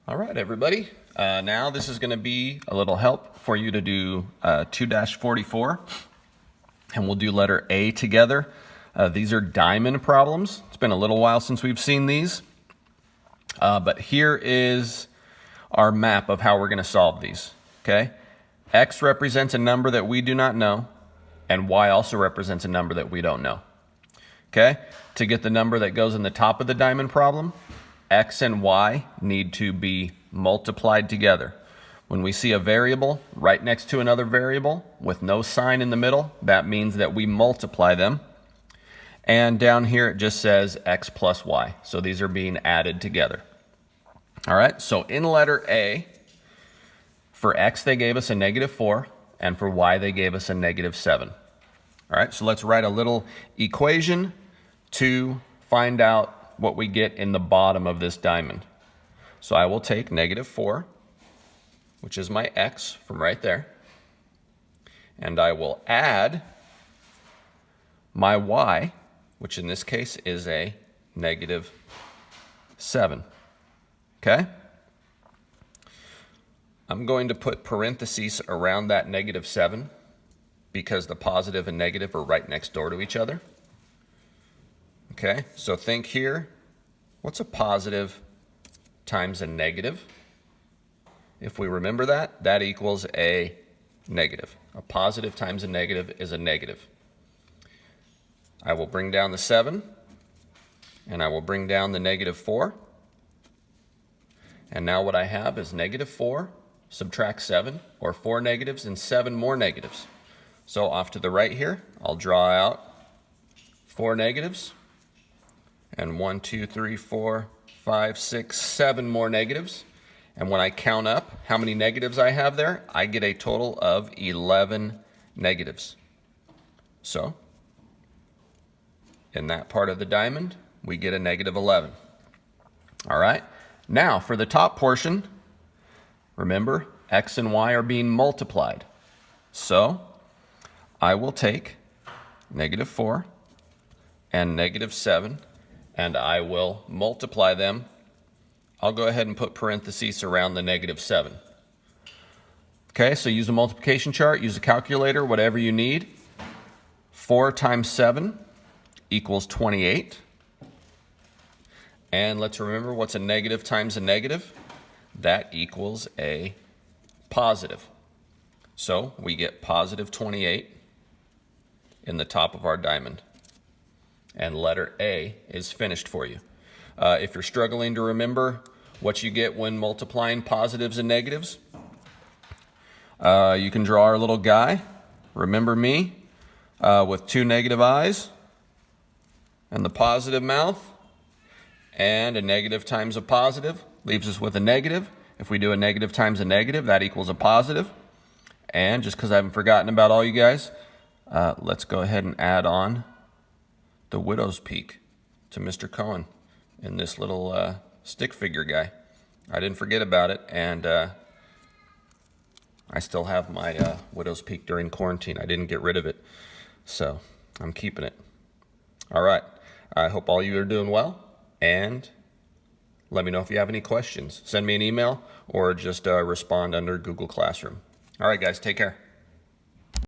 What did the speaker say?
All right, everybody. Now this is going to be a little help for you to do 2-44, and we'll do letter A together. These are diamond problems. It's been a little while since we've seen these, but here is our map of how we're going to solve these. Okay, X represents a number that we do not know, and Y also represents a number that we don't know. Okay, to get the number that goes in the top of the diamond problem, X and Y need to be multiplied together. When we see a variable right next to another variable with no sign in the middle, that means that we multiply them. And down here it just says X plus Y. So these are being added together. All right, so in letter A, for X they gave us a -4, and for Y they gave us a -7. All right, so let's write a little equation to find out what we get in the bottom of this diamond. So I will take -4, which is my X from right there, and I will add my Y, which in this case is a -7. Okay? I'm going to put parentheses around that -7 because the positive and negative are right next door to each other. Okay, so think here, what's a positive times a negative? If we remember that, that equals a negative. A positive times a negative is a negative. I will bring down the 7, and I will bring down the -4. And now what I have is -4 subtract 7, or 4 negatives and 7 more negatives. So off to the right here, I'll draw out 4 negatives. And 1, 2, 3, 4, 5, 6, 7 more negatives. And when I count up how many negatives I have there, I get a total of 11 negatives. So, in that part of the diamond, we get a -11. All right, now for the top portion, remember, X and Y are being multiplied. So, I will take -4 and -7, and I will multiply them. I'll go ahead and put parentheses around the -7. Okay, so use a multiplication chart, use a calculator, whatever you need. 4 times 7 equals 28. And let's remember, what's a negative times a negative? That equals a positive. So we get positive 28 in the top of our diamond. And letter A is finished for you. If you're struggling to remember what you get when multiplying positives and negatives, you can draw our little guy, remember me, with 2 negative eyes and the positive mouth, and a negative times a positive leaves us with a negative. If we do a negative times a negative, that equals a positive. And just because I haven't forgotten about all you guys, let's go ahead and add on the widow's peak to Mr. Cohen in this little stick figure guy. I didn't forget about it, and I still have my widow's peak during quarantine. I didn't get rid of it, so I'm keeping it. All right, I hope all you are doing well, and let me know if you have any questions. Send me an email or just respond under Google Classroom. All right, guys, take care.